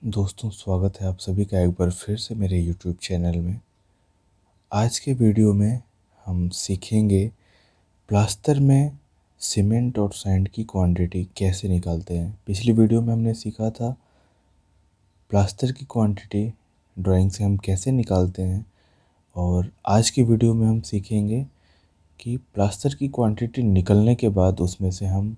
दोस्तों, स्वागत है आप सभी का एक बार फिर से मेरे YouTube चैनल में। आज के वीडियो में हम सीखेंगे प्लास्टर में सीमेंट और सैंड की क्वांटिटी कैसे निकालते हैं। पिछली वीडियो में हमने सीखा था प्लास्टर की क्वांटिटी ड्राइंग से हम कैसे निकालते हैं, और आज की वीडियो में हम सीखेंगे कि प्लास्टर की क्वांटिटी निकलने के बाद उसमें से हम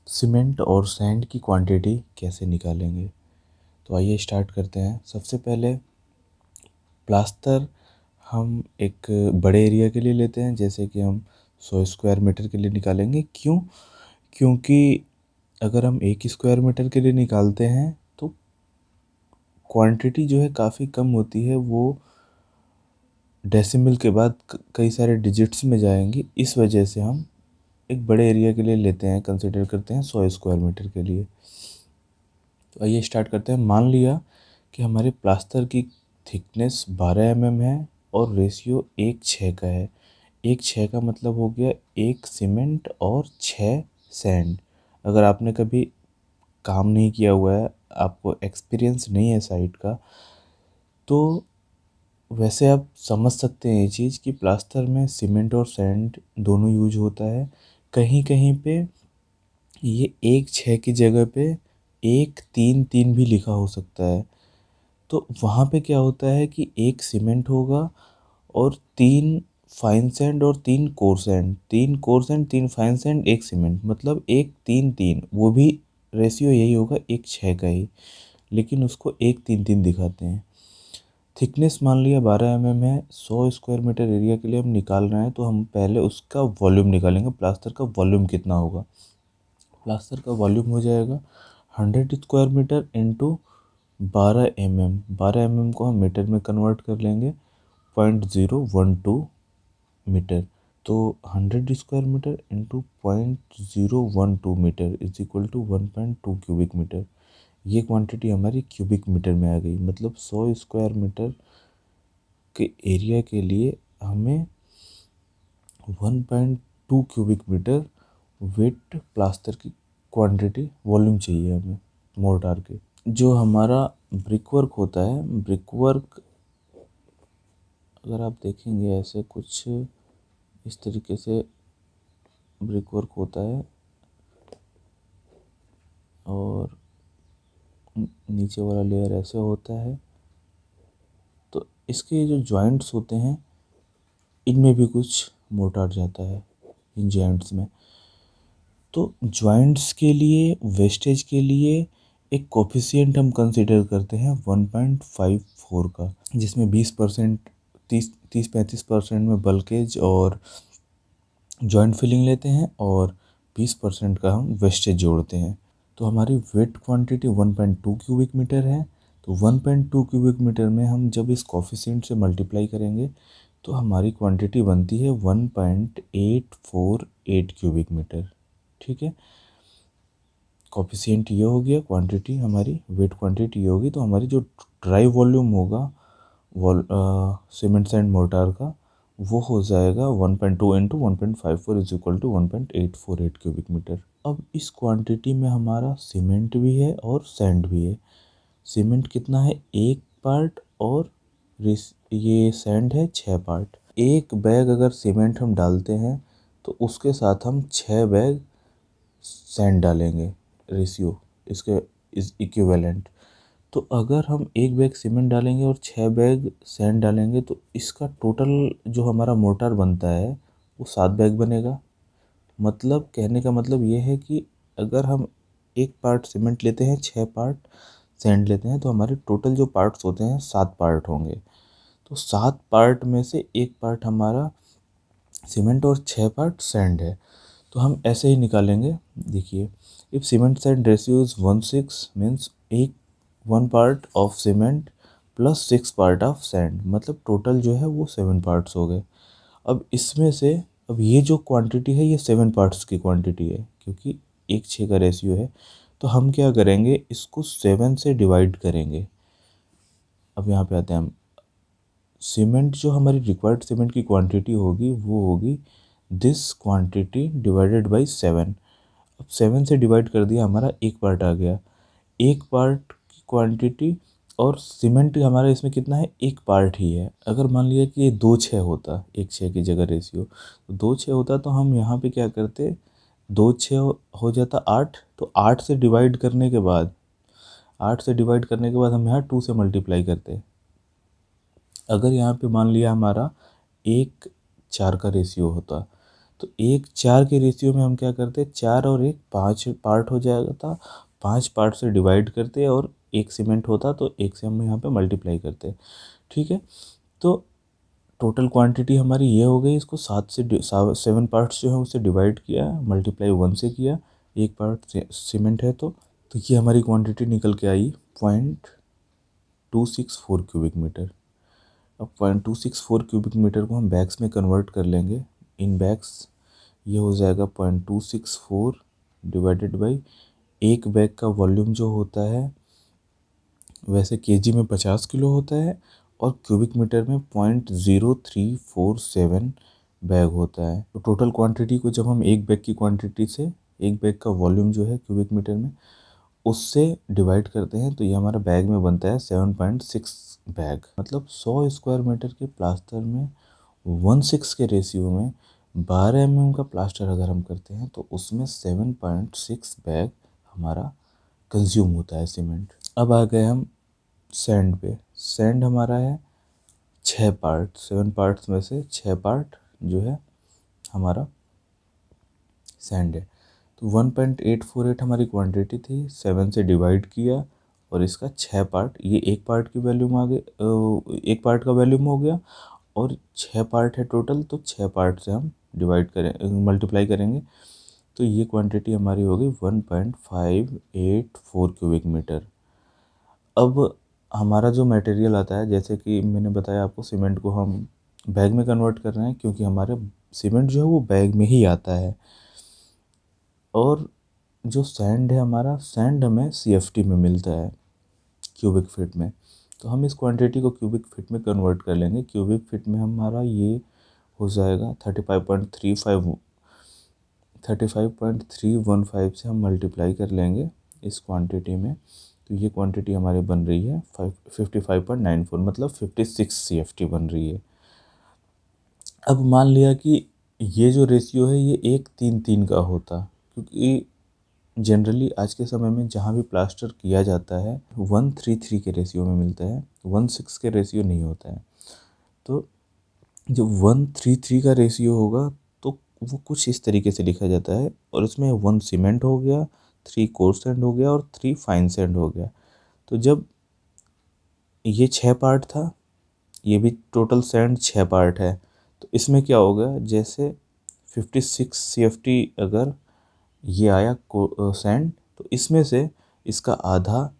सीमेंट और सैंड की क्वांटिटी कैसे निकालेंगे। तो आइए स्टार्ट करते हैं। सबसे पहले प्लास्टर हम एक बड़े एरिया के लिए लेते हैं, जैसे कि हम 100 स्क्वायर मीटर के लिए निकालेंगे। क्योंकि अगर हम 1 स्क्वायर मीटर के लिए निकालते हैं तो क्वांटिटी जो है काफ़ी कम होती है, वो डेसिमल के बाद कई सारे डिजिट्स में जाएंगी। इस वजह से हम एक बड़े एरिया के लिए लेते हैं, कंसिडर करते हैं 100 स्क्वायर मीटर के लिए। तो आइए स्टार्ट करते हैं। मान लिया कि हमारे प्लास्टर की थिकनेस 12 mm है और रेशियो 1:6 का है। 1:6 का मतलब हो गया 1 सीमेंट और 6 सैंड। अगर आपने कभी काम नहीं किया हुआ है, आपको एक्सपीरियंस नहीं है साइट का, तो वैसे आप समझ सकते हैं ये चीज़ कि प्लास्टर में सीमेंट और सैंड दोनों यूज होता है। कहीं कहीं पे ये 1:6 की जगह पे 1:3:3 भी लिखा हो सकता है। तो वहाँ पे क्या होता है कि 1 सीमेंट होगा और 3 फाइन सैंड और 3 core sand, 3 core sand 3 fine sand 1 cement, मतलब 1:3:3। वो भी रेशियो यही होगा 1:6 का ही, लेकिन उसको 1:3:3 दिखाते हैं। थिकनेस मान लिया 12 mm है, 100 स्क्वायर मीटर एरिया के लिए हम निकाल रहे हैं, तो हम पहले उसका वॉल्यूम निकालेंगे। प्लास्टर का वॉल्यूम कितना होगा? प्लास्टर का वॉल्यूम हो जाएगा 100 square metre into 12 mm। 12 mm को हम मीटर में कन्वर्ट कर लेंगे, 0.012 मीटर। तो 100 square metre into 0.012 metre is equal to 1.2 cubic metre. ये क्वांटिटी हमारी क्यूबिक मीटर में आ गई। मतलब 100 स्क्वायर मीटर के एरिया के लिए हमें 1.2 क्यूबिक मीटर वेट प्लास्टर की क्वांटिटी वॉल्यूम चाहिए हमें मोर्टार के। जो हमारा ब्रिक वर्क होता है, ब्रिक वर्क अगर आप देखेंगे ऐसे कुछ इस तरीके से ब्रिक वर्क होता है, और नीचे वाला लेयर ऐसे होता है। तो इसके जो जॉइंट्स होते हैं, इनमें भी कुछ मोर्टार जाता है इन जॉइंट्स में। तो जॉइंट्स के लिए, वेस्टेज के लिए एक कोफिशिएंट हम कंसीडर करते हैं 1.54 का, जिसमें 20%, 30-35% में बल्केज और जॉइंट फिलिंग लेते हैं, और 20% का हम वेस्टेज जोड़ते हैं। तो हमारी वेट क्वांटिटी 1.2 क्यूबिक मीटर है। तो 1.2 क्यूबिक मीटर में हम जब इस कोफिशिएंट से मल्टीप्लाई करेंगे तो हमारी क्वांटिटी बनती है 1.848 क्यूबिक मीटर। ठीक है, कोफिशिएंट ये हो गया, क्वांटिटी हमारी वेट क्वांटिटी ये होगी। तो हमारी जो ड्राई वॉल्यूम होगा सीमेंट सैंड मोर्टार का, वो हो जाएगा 1.2 into 1.54 is equal to 1.848 cubic metre. अब इस क्वांटिटी में हमारा सीमेंट भी है और सैंड भी है। सीमेंट कितना है? 1 पार्ट, और ये सैंड है 6 पार्ट। एक बैग अगर सीमेंट हम डालते हैं तो उसके साथ हम 6 बैग सैंड डालेंगे, रेशियो इसके इज इक्विवेलेंट। तो अगर हम एक बैग सीमेंट डालेंगे और 6 बैग सैंड डालेंगे तो इसका टोटल जो हमारा मोर्टार बनता है वो 7 बैग बनेगा। मतलब कहने का मतलब ये है कि अगर हम एक पार्ट सीमेंट लेते हैं, 6 पार्ट सैंड लेते हैं, तो हमारे टोटल जो पार्ट्स होते हैं 7 पार्ट होंगे। तो 7 पार्ट में से एक पार्ट हमारा सीमेंट और 6 पार्ट सैंड है। तो हम ऐसे ही निकालेंगे। देखिए, if cement sand ratio is 1:6 means एक 1 part of cement plus 6 part of sand, मतलब टोटल जो है वो 7 पार्ट्स हो गए। अब इसमें से अब ये जो क्वांटिटी है ये 7 पार्ट्स की क्वांटिटी है, क्योंकि 1:6 का रेशियो है। तो हम क्या करेंगे, इसको 7 से डिवाइड करेंगे। अब यहाँ पे आते हैं हम। सीमेंट जो हमारी रिक्वायर्ड सीमेंट की क्वांटिटी होगी वो होगी दिस क्वांटिटी डिवाइडेड बाय 7। अब 7 से डिवाइड कर दिया, हमारा एक पार्ट आ गया। एक पार्ट की क्वांटिटी और सीमेंट हमारा इसमें कितना है, एक पार्ट ही है। अगर मान लिया कि ये 2:6 होता, 1:6 की जगह रेशियो, तो 2:6 होता तो हम यहाँ पे क्या करते, 2:6 हो जाता 8, तो 8 से डिवाइड करने के बाद, 8 से डिवाइड करने के बाद हम यहाँ 2 से मल्टीप्लाई करते। अगर यहाँ पे मान लिया हमारा 1:4 का रेशियो होता, तो 1:4 के रेशियो में हम क्या करते, 4 और 1 5 पार्ट हो जाएगा था, 5 पार्ट से डिवाइड करते और एक सीमेंट होता तो एक से हम यहाँ पे मल्टीप्लाई करते। ठीक है, तो टोटल क्वांटिटी हमारी ये हो गई। इसको 7 पार्ट्स जो है उसे डिवाइड किया, मल्टीप्लाई 1 से किया, एक पार्ट सीमेंट है तो ये हमारी क्वांटिटी निकल के आई 0.264 क्यूबिक मीटर। अब 0.264 क्यूबिक मीटर को हम बैग्स में कन्वर्ट कर लेंगे। इन बैग्स ये हो जाएगा 0.264 डिवाइडेड बाई, एक बैग का वॉल्यूम जो होता है वैसे केजी में 50 किलो होता है और क्यूबिक मीटर में 0.0347 बैग होता है। तो टोटल क्वांटिटी को जब हम एक बैग की क्वांटिटी से, एक बैग का वॉल्यूम जो है क्यूबिक मीटर में, उससे डिवाइड करते हैं तो ये हमारा बैग में बनता है 7.6 बैग। मतलब 100 स्क्वायर मीटर के प्लास्टर में 1:6 के रेशियो में 12 mm का प्लास्टर अगर हम करते हैं तो उसमें 7.6 बैग हमारा कंज्यूम होता है सीमेंट। अब आ गए हम सैंड पे। सैंड हमारा है 6 पार्ट, 7 पार्ट्स में से 6 पार्ट जो है हमारा सैंड है। तो 1.848 हमारी क्वांटिटी थी, 7 से डिवाइड किया और इसका 6 पार्ट, ये एक पार्ट की वैल्यूम आ गई, एक पार्ट का वैल्यूम हो गया और 6 पार्ट है टोटल, तो 6 पार्ट से हम डिवाइड करें, मल्टीप्लाई करेंगे तो ये क्वांटिटी हमारी हो गई 1.584 क्यूबिक मीटर। अब हमारा जो मटेरियल आता है, जैसे कि मैंने बताया आपको, सीमेंट को हम बैग में कन्वर्ट कर रहे हैं क्योंकि हमारे सीमेंट जो है वो बैग में ही आता है। और जो सैंड है हमारा, सैंड हमें CFT में मिलता है, क्यूबिक फीट में। तो हम इस क्वांटिटी को क्यूबिक फीट में कन्वर्ट कर लेंगे। क्यूबिक फीट में हमारा ये हो जाएगा 35.315 से हम मल्टीप्लाई कर लेंगे इस क्वांटिटी में, तो ये क्वांटिटी हमारी बन रही है 55.94, मतलब 56 CFT बन रही है। अब मान लिया कि ये जो रेशियो है ये 1:3:3 का होता, क्योंकि जनरली आज के समय में जहाँ भी प्लास्टर किया जाता है 1:3:3 के रेशियो में मिलता है, 1:6 के रेशियो नहीं होता है। तो जब 1:3:3 का रेशियो होगा तो वो कुछ इस तरीके से लिखा जाता है, और इसमें 1 सीमेंट हो गया, 3 कोर्स सैंड हो गया और 3 फाइन सैंड हो गया। तो जब ये 6 पार्ट था, ये भी टोटल सैंड 6 पार्ट है, तो इसमें क्या होगा, जैसे 56 CFT अगर ये आया सैंड, तो इसमें से इसका आधा,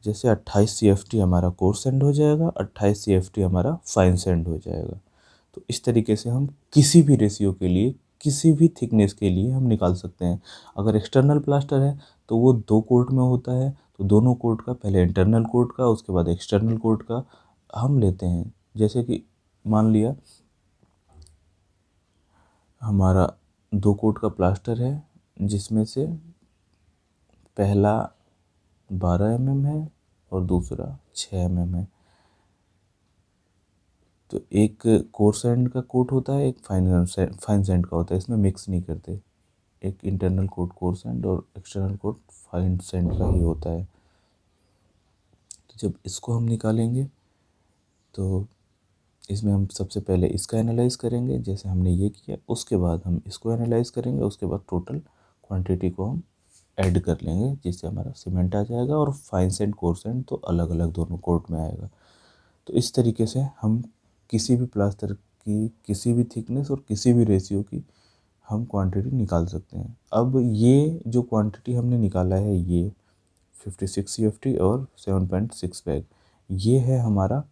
जैसे 28 CFT हमारा कोर्स सैंड हो जाएगा, 28 CFT हमारा फाइन सैंड हो जाएगा। तो इस तरीके से हम किसी भी रेशियो के लिए, किसी भी थिकनेस के लिए हम निकाल सकते हैं। अगर एक्सटर्नल प्लास्टर है तो वो 2 कोट में होता है, तो दोनों कोट का, पहले इंटरनल कोट का उसके बाद एक्सटर्नल कोट का हम लेते हैं। जैसे कि मान लिया हमारा 2 कोट का प्लास्टर है, जिसमें से पहला 12 mm है और दूसरा 6 mm है। तो एक कोर्स सैंड का कोट होता है, एक फाइन सैंड का होता है, इसमें मिक्स नहीं करते। एक इंटरनल कोट कोर्स सैंड और एक्सटर्नल कोट फाइन सैंड का ही होता है। तो जब इसको हम निकालेंगे तो इसमें हम सबसे पहले इसका एनालाइज करेंगे, जैसे हमने ये किया, उसके बाद हम इसको एनालाइज करेंगे, उसके बाद टोटल क्वांटिटी को हम ऐड कर लेंगे, जिससे हमारा सीमेंट आ जाएगा और फाइन सैंड कोर्स सैंड तो अलग अलग दोनों कोट में आएगा। तो इस तरीके से हम किसी भी प्लास्टर की किसी भी थिकनेस और किसी भी रेशियो की हम क्वांटिटी निकाल सकते हैं। अब ये जो क्वांटिटी हमने निकाला है, ये 56 CFT और 7.6 बैग, ये है हमारा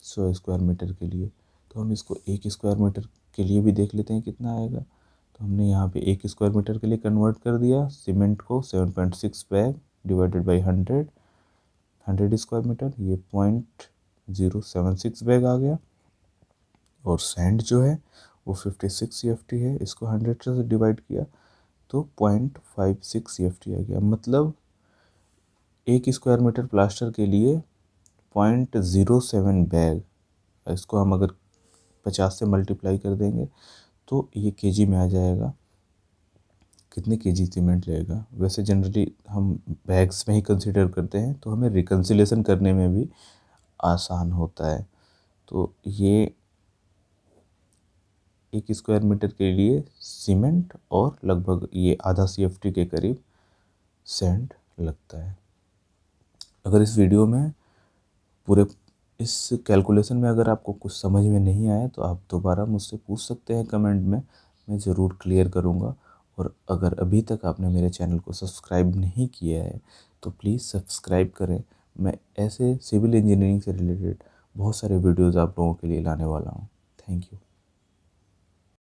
100 स्क्वायर मीटर के लिए। तो हम इसको 1 स्क्वायर मीटर के लिए भी देख लेते हैं कितना आएगा। तो हमने यहाँ पे 1 स्क्वायर मीटर के लिए कन्वर्ट कर दिया सीमेंट को, 7.6 bag divided by 100 square metre, ये 0.076 बैग आ गया। और सैंड जो है वो 56 CFT है, इसको 100 से डिवाइड किया तो 0.56 CFT आ गया। मतलब 1 स्क्वायर मीटर प्लास्टर के लिए 0.07 बैग, इसको हम अगर 50 से मल्टीप्लाई कर देंगे तो ये केजी में आ जाएगा, कितने केजी सीमेंट लगेगा। वैसे जनरली हम बैग्स में ही कंसीडर करते हैं, तो हमें रिकन्सिलेशन करने में भी आसान होता है। तो ये 1 स्क्वायर मीटर के लिए सीमेंट और लगभग ये आधा CFT के करीब सैंड लगता है। अगर इस वीडियो में पूरे इस कैलकुलेशन में अगर आपको कुछ समझ में नहीं आया तो आप दोबारा मुझसे पूछ सकते हैं कमेंट में, मैं ज़रूर क्लियर करूँगा। और अगर अभी तक आपने मेरे चैनल को सब्सक्राइब नहीं किया है तो प्लीज़ सब्सक्राइब करें। मैं ऐसे सिविल इंजीनियरिंग से रिलेटेड बहुत सारे वीडियोज़ आप लोगों के लिए लाने वाला हूँ। Thank you.